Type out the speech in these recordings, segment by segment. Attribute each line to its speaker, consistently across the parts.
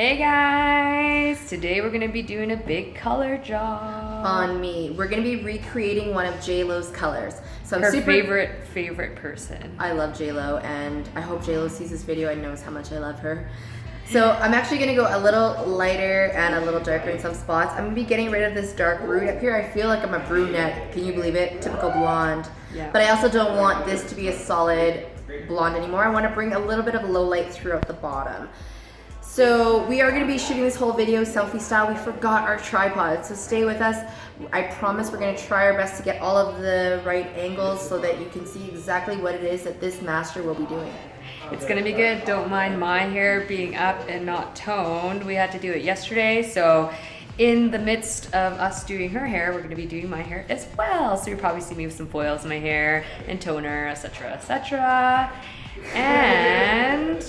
Speaker 1: Hey guys! Today we're going to be doing a big color job.
Speaker 2: On me. We're going to be recreating one of JLO's colors. So I'm
Speaker 1: Her
Speaker 2: super...
Speaker 1: favorite person.
Speaker 2: I love JLO and I hope JLO sees this video and knows how much I love her. So I'm actually going to go a little lighter and a little darker in some spots. I'm going to be getting rid of this dark root up here. I feel like I'm a brunette. Can you believe it? Typical blonde.
Speaker 1: Yeah.
Speaker 2: But I also don't want this to be a solid blonde anymore. I want to bring a little bit of low light throughout the bottom. So we are going to be shooting this whole video selfie style. We forgot our tripod, so stay with us. I promise we're going to try our best to get all of the right angles so that you can see exactly what it is that this master will be doing.
Speaker 1: It's going to be good. Don't mind my hair being up and not toned. We had to do it yesterday, so in the midst of us doing her hair, we're going to be doing my hair as well. So you'll probably see me with some foils in my hair and toner, etc., etc. And...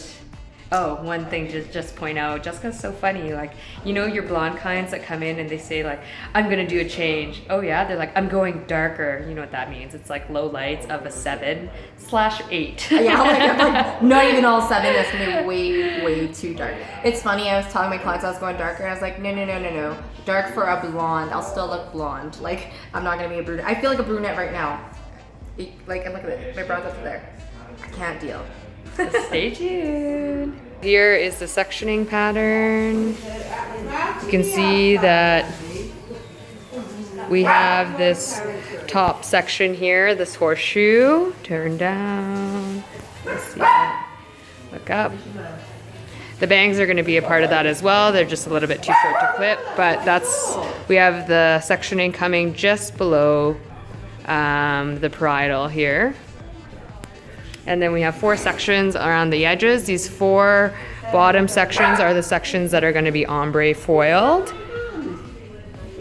Speaker 1: oh, one thing to just point out, Jessica's so funny. Like, you know your blonde clients that come in and they say like, I'm gonna do a change. Oh yeah? They're like, I'm going darker. You know what that means. It's like low lights of a 7/8.
Speaker 2: Yeah, like not even all 7, that's gonna be way too dark. It's funny, I was telling my clients I was going darker and I was like, no. Dark for a blonde, I'll still look blonde. Like, I'm not gonna be a brunette. I feel like a brunette right now. Like, and look at it, my brows up to there. I can't deal.
Speaker 1: Stay tuned. Here is the sectioning pattern. You can see that we have this top section here, this horseshoe. Turn down. Let's see. Look up. The bangs are going to be a part of that as well. They're just a little bit too short to clip, but we have the sectioning coming just below the parietal here. And then we have 4 sections around the edges. These 4 bottom sections are the sections that are going to be ombre foiled.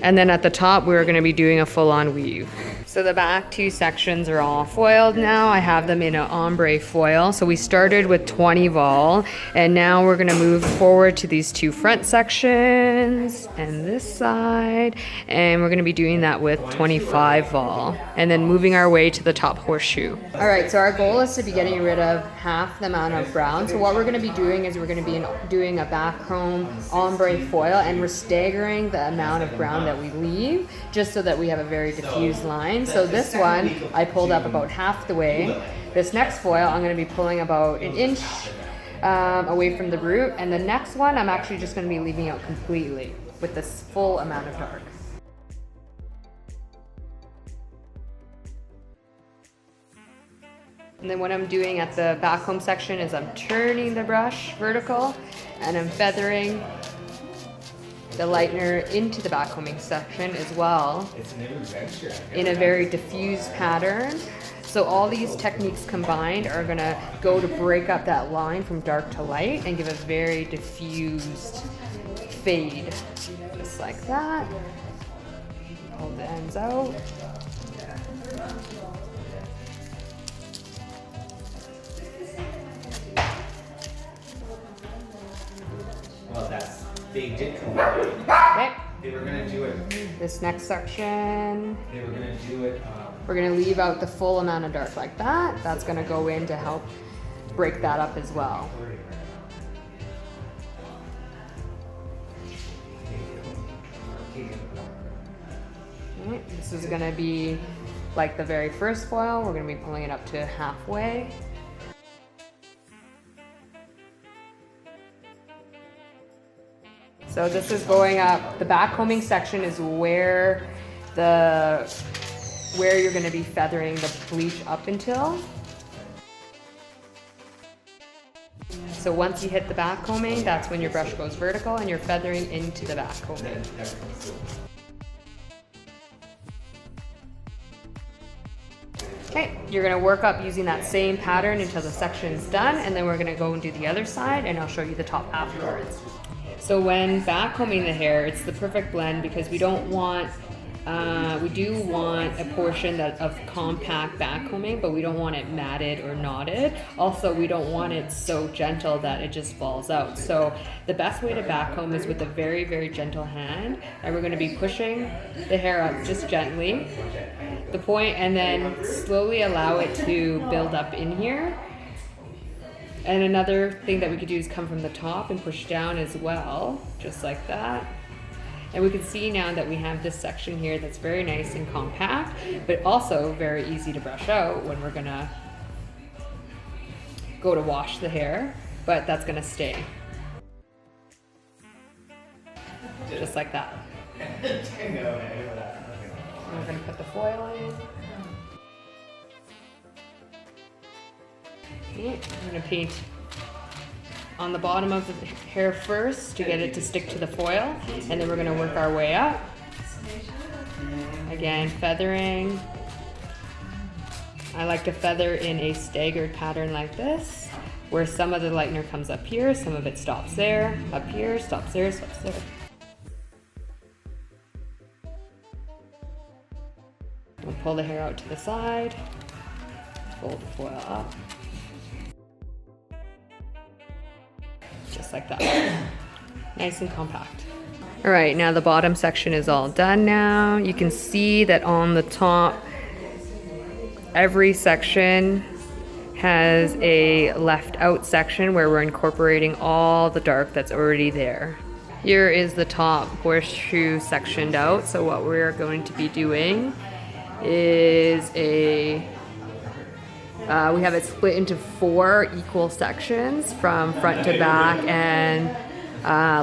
Speaker 1: And then at the top, we're going to be doing a full-on weave. So the back 2 sections are all foiled now. I have them in an ombre foil. So we started with 20 vol, and now we're going to move forward to these 2 front sections and this side, and we're going to be doing that with 25 vol, and then moving our way to the top horseshoe. All right, so our goal is to be getting rid of half the amount of brown. So what we're going to be doing is we're going to be doing a back comb ombre foil, and we're staggering the amount of brown that we leave, just so that we have a very diffused line. So this one, I pulled up about half the way. This next foil, I'm going to be pulling about 1 inch away from the root. And the next one, I'm actually just going to be leaving out completely with this full amount of dark. And then what I'm doing at the back comb section is I'm turning the brush vertical and I'm feathering the lightener into the back combing section as well in a very diffused pattern. So all these techniques combined are going to go to break up that line from dark to light and give a very diffused fade. Just like that. Hold the ends out.
Speaker 3: They did come out.
Speaker 1: Okay.
Speaker 3: They were gonna do it.
Speaker 1: This next section,
Speaker 3: They were gonna do it.
Speaker 1: we're gonna leave out the full amount of dark like that. That's gonna go in to help break that up as well. Alright, this is gonna be like the very first foil. We're gonna be pulling it up to halfway. So this is going up, the back combing section is where you're going to be feathering the bleach up until. So once you hit the back combing, that's when your brush goes vertical and you're feathering into the back combing. Okay, you're going to work up using that same pattern until the section's done, and then we're going to go and do the other side, and I'll show you the top afterwards. So when back combing the hair, it's the perfect blend because we don't want, we do want a portion of compact back combing, but we don't want it matted or knotted. Also, we don't want it so gentle that it just falls out. So the best way to back comb is with a very gentle hand, and we're going to be pushing the hair up just gently, the point, and then slowly allow it to build up in here. And another thing that we could do is come from the top and push down as well, just like that. And we can see now that we have this section here that's very nice and compact, but also very easy to brush out when we're gonna go to wash the hair, but that's gonna stay. Just like that. And we're gonna put the foil in. Okay, I'm gonna paint on the bottom of the hair first to get it to stick to the foil, and then we're gonna work our way up. Again, feathering. I like to feather in a staggered pattern like this, where some of the lightener comes up here, some of it stops there, up here, stops there, stops there. We'll pull the hair out to the side, fold the foil up. Just like that. Nice and compact. All right, now the bottom section is all done now. You can see that on the top, every section has a left out section where we're incorporating all the dark that's already there. Here is the top horseshoe sectioned out. So what we're going to be doing is we have it split into 4 equal sections from front to back and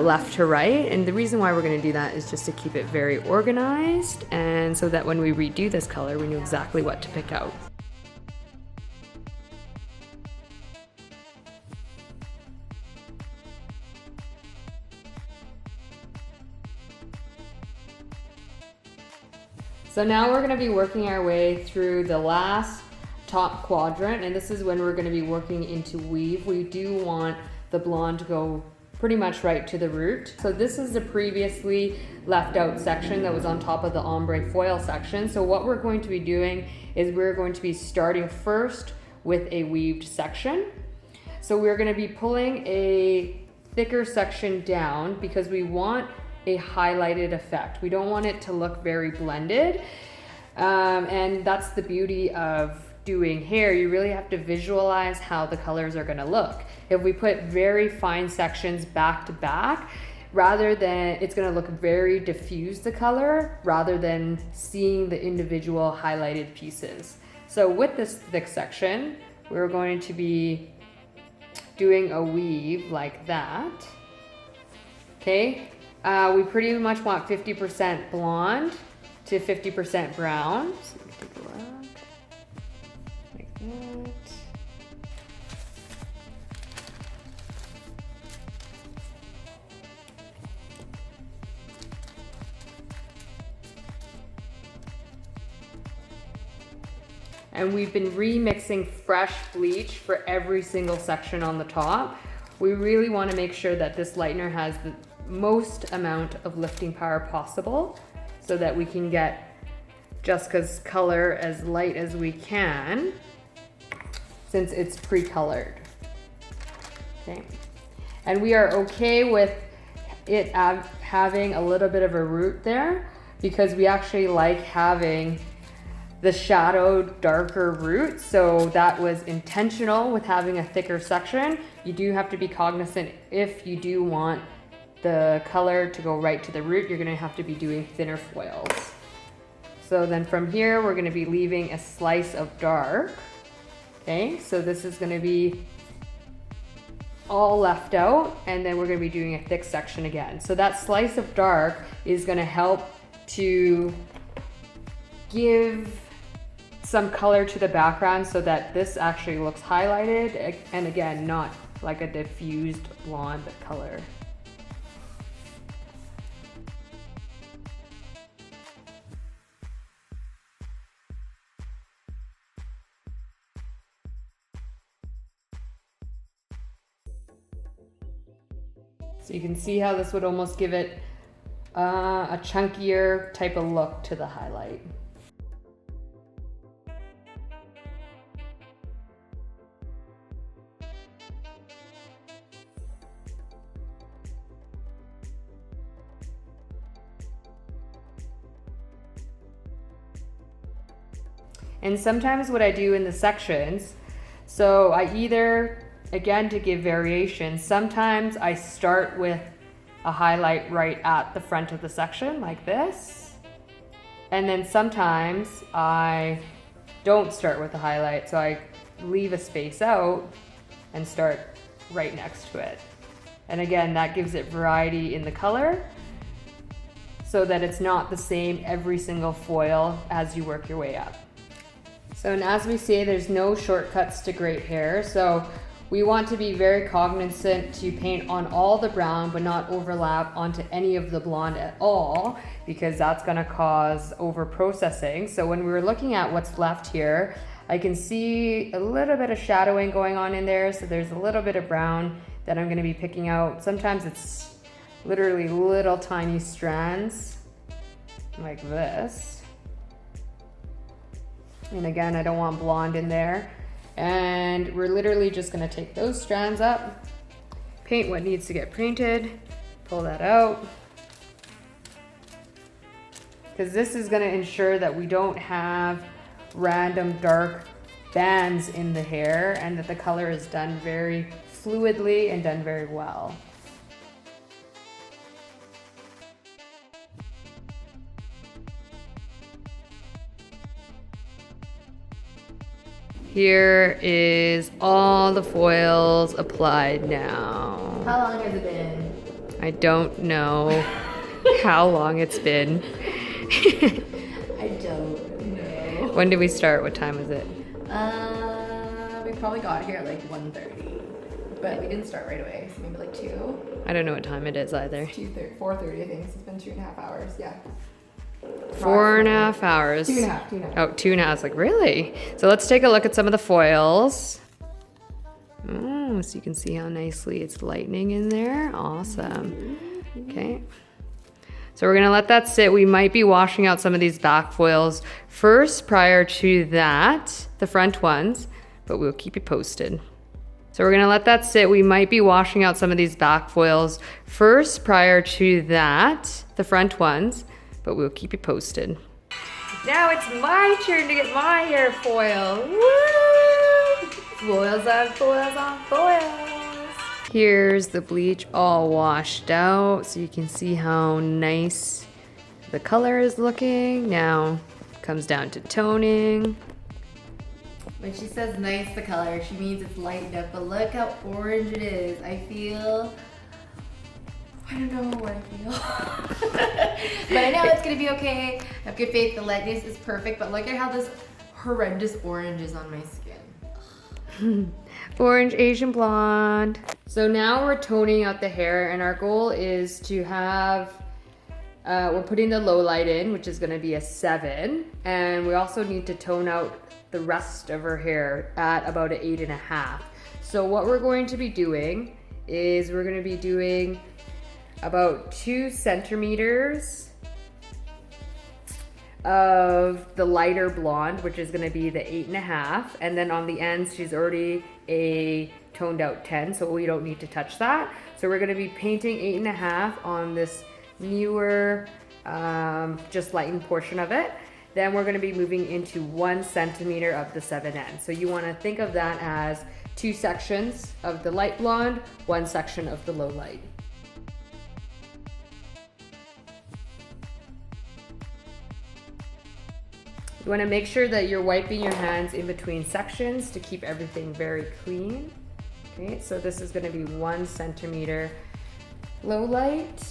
Speaker 1: left to right. And the reason why we're going to do that is just to keep it very organized, and so that when we redo this color, we know exactly what to pick out. So now we're going to be working our way through the last top quadrant, and this is when we're going to be working into weave. We do want the blonde to go pretty much right to the root. So this is the previously left out section that was on top of the ombre foil section. So what we're going to be doing is we're going to be starting first with a weaved section. So we're going to be pulling a thicker section down because we want a highlighted effect. We don't want it to look very blended. And that's the beauty of doing hair. You really have to visualize how the colors are going to look. If we put very fine sections back to back, rather than, it's going to look very diffused, the color, rather than seeing the individual highlighted pieces. So with this thick section, we're going to be doing a weave like that. Okay. We pretty much want 50% blonde to 50% brown. So we take a look like that. And we've been remixing fresh bleach for every single section on the top. We really want to make sure that this lightener has the most amount of lifting power possible so that we can get Jessica's color as light as we can since it's pre-colored. Okay, and we are okay with it having a little bit of a root there because we actually like having the shadowed darker root, so that was intentional with having a thicker section. You do have to be cognizant if you do want the color to go right to the root, you're going to have to be doing thinner foils. So then from here, we're going to be leaving a slice of dark. Okay, so this is going to be all left out, and then we're going to be doing a thick section again. So that slice of dark is going to help to give some color to the background so that this actually looks highlighted, and again, not like a diffused blonde color. So you can see how this would almost give it a chunkier type of look to the highlight. And sometimes what I do in the sections, so I either again, to give variation, sometimes I start with a highlight right at the front of the section like this. And then sometimes I don't start with a highlight, so I leave a space out and start right next to it. And again, that gives it variety in the color so that it's not the same every single foil as you work your way up. So, and as we say, there's no shortcuts to great hair. So we want to be very cognizant to paint on all the brown, but not overlap onto any of the blonde at all, because that's gonna cause over processing. So when we were looking at what's left here, I can see a little bit of shadowing going on in there. So there's a little bit of brown that I'm gonna be picking out. Sometimes it's literally little tiny strands like this. And again, I don't want blonde in there. And we're literally just gonna take those strands up, paint what needs to get painted, pull that out. Because this is gonna ensure that we don't have random dark bands in the hair and that the color is done very fluidly and done very well. Here is all the foils applied now.
Speaker 2: How long has it been?
Speaker 1: I don't know how long it's been.
Speaker 2: I don't know.
Speaker 1: When did we start? What time was it?
Speaker 2: We probably got here at like 1:30, but we didn't start right away, so maybe like 2.
Speaker 1: I don't know what time it is either.
Speaker 2: 4:30, I think. So it's been 2.5 hours. Yeah.
Speaker 1: 4.5 hours.
Speaker 2: 2.5.
Speaker 1: Oh, 2.5. I was like, really? So let's take a look at some of the foils. Oh, so you can see how nicely it's lightening in there. Awesome. Okay. So we're gonna let that sit. We might be washing out some of these back foils first prior to that, the front ones, but we'll keep you posted. So we're gonna let that sit. We might be washing out some of these back foils first prior to that, the front ones, but we'll keep you posted. Now it's my turn to get my hair foiled. Woo! Foils on foils on foils. Here's the bleach all washed out, so you can see how nice the color is looking. Now it comes down to toning.
Speaker 2: When she says nice the color, she means it's lightened up, but look how orange it is. I don't know what I feel. But I know it's gonna be okay. I have good faith. The lightness is perfect, but look at how this horrendous orange is on my skin.
Speaker 1: Orange Asian blonde. So now we're toning out the hair, and our goal is to have, we're putting the low light in, which is gonna be a 7. And we also need to tone out the rest of her hair at about an 8.5. So what we're going to be doing is we're gonna be doing about 2 centimeters of the lighter blonde, which is gonna be the 8.5. And then on the ends, she's already a toned out 10, so we don't need to touch that. So we're gonna be painting 8.5 on this newer, just lightened portion of it. Then we're gonna be moving into 1 centimeter of the 7N. So you wanna think of that as 2 sections of the light blonde, 1 section of the low light. You want to make sure that you're wiping your hands in between sections to keep everything very clean. Okay, so this is going to be 1 centimeter low light.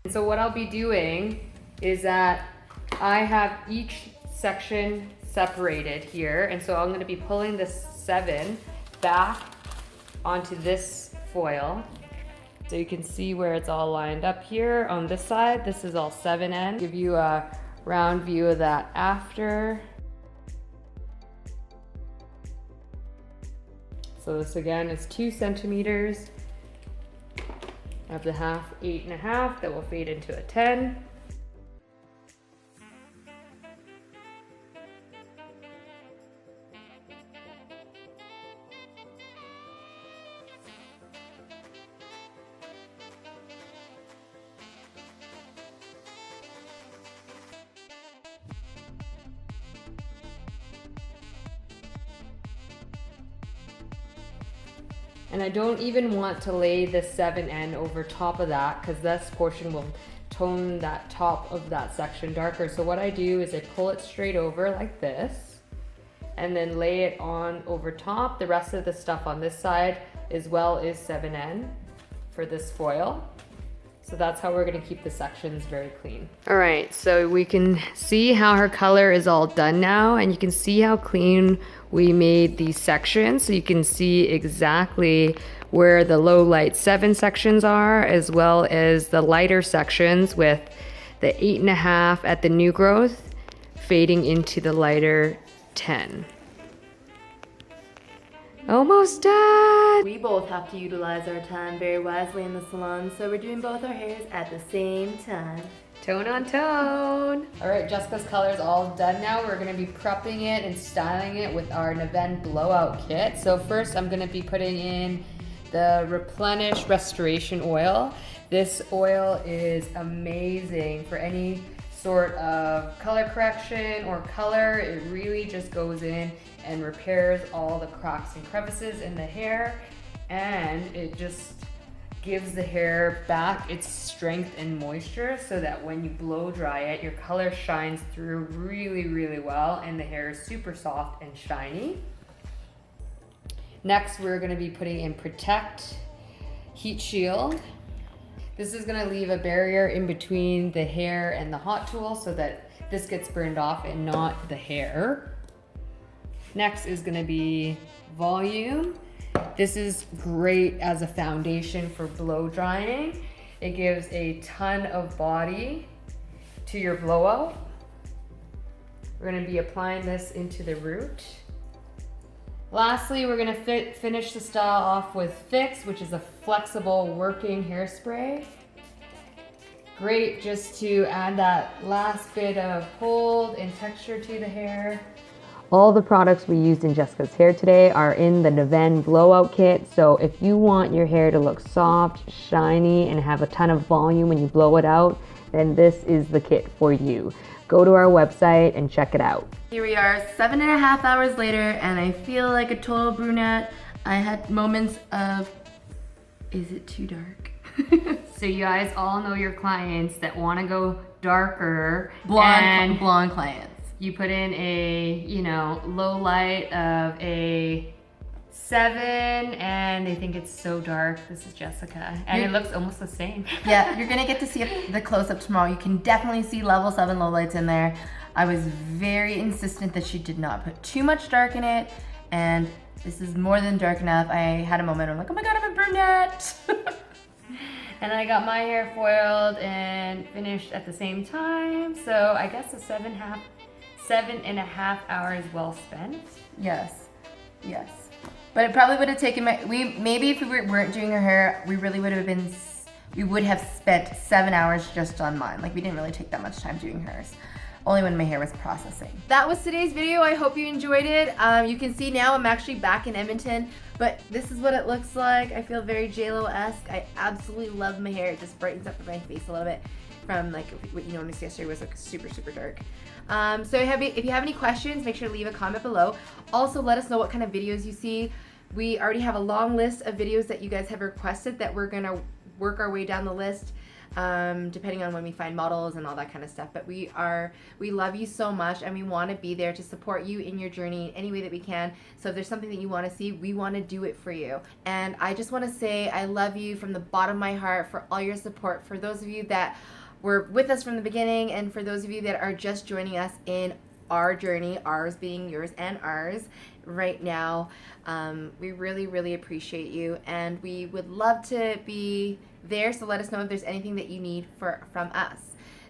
Speaker 1: And so what I'll be doing is that I have each section separated here, and so I'm going to be pulling this 7 back onto this foil. So you can see where it's all lined up here on this side. This is all 7N. Give you a round view of that after. So this again is 2 centimeters of the half 8.5 that will fade into a 10. And I don't even want to lay the 7N over top of that because this portion will tone that top of that section darker. So what I do is I pull it straight over like this and then lay it on over top. The rest of the stuff on this side as well is 7N for this foil. So that's how we're gonna keep the sections very clean. All right, so we can see how her color is all done now, and you can see how clean we made these sections. So you can see exactly where the low light 7 sections are, as well as the lighter sections with the 8.5 at the new growth fading into the lighter 10. Almost done.
Speaker 2: We both have to utilize our time very wisely in the salon, so we're doing both our hairs at the same time.
Speaker 1: Tone on tone. All right, Jessica's color is all done now. We're gonna be prepping it and styling it with our nvenn blowout kit. So first I'm gonna be putting in the Replenish Restoration Oil. This oil is amazing for any sort of color correction or color. It really just goes in and repairs all the cracks and crevices in the hair, and it just gives the hair back its strength and moisture so that when you blow dry it, your color shines through really, really well and the hair is super soft and shiny. Next, we're gonna be putting in Protect Heat Shield. This is gonna leave a barrier in between the hair and the hot tool so that this gets burned off and not the hair. Next is gonna be Volume. This is great as a foundation for blow drying. It gives a ton of body to your blowout. We're gonna be applying this into the root. Lastly, we're gonna finish the style off with Fix, which is a flexible working hairspray. Great just to add that last bit of hold and texture to the hair. All the products we used in Jessica's hair today are in the nvenn blowout kit. So if you want your hair to look soft, shiny, and have a ton of volume when you blow it out, then this is the kit for you. Go to our website and check it out.
Speaker 2: Here we are 7.5 hours later, and I feel like a total brunette. I had moments of, is it too dark?
Speaker 1: So you guys all know your clients that want to go darker.
Speaker 2: Blonde clients.
Speaker 1: You put in a, low light of a 7 and they think it's so dark. This is Jessica. And it looks almost the same.
Speaker 2: Yeah, you're gonna get to see the close-up tomorrow. You can definitely see level 7 low lights in there. I was very insistent that she did not put too much dark in it, and this is more than dark enough. I had a moment where I'm like, oh my God, I'm a brunette.
Speaker 1: And I got my hair foiled and finished at the same time. So I guess a 7.5 hours well spent.
Speaker 2: Yes. But it probably would have taken maybe if we weren't doing her hair, we would have spent 7 hours just on mine. Like, we didn't really take that much time doing hers. Only when my hair was processing. That was today's video. I hope you enjoyed it. You can see now I'm actually back in Edmonton, but this is what it looks like. I feel very JLO-esque. I absolutely love my hair. It just brightens up my face a little bit from like what you noticed yesterday was like super, super dark. So if you have any questions, make sure to leave a comment below. Also, let us know what kind of videos you see. We already have a long list of videos that you guys have requested that we're gonna work our way down the list, depending on when we find models and all that kind of stuff. But we love you so much, and we want to be there to support you in your journey in any way that we can. So if there's something that you want to see, we want to do it for you. And I just want to say I love you from the bottom of my heart for all your support. For those of you that were with us from the beginning, and for those of you that are just joining us in our journey, ours being yours and ours right now, we really, really appreciate you, and we would love to be there. So let us know if there's anything that you need from us.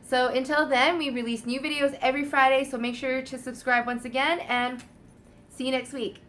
Speaker 2: So until then, we release new videos every Friday, so make sure to subscribe once again, and see you next week.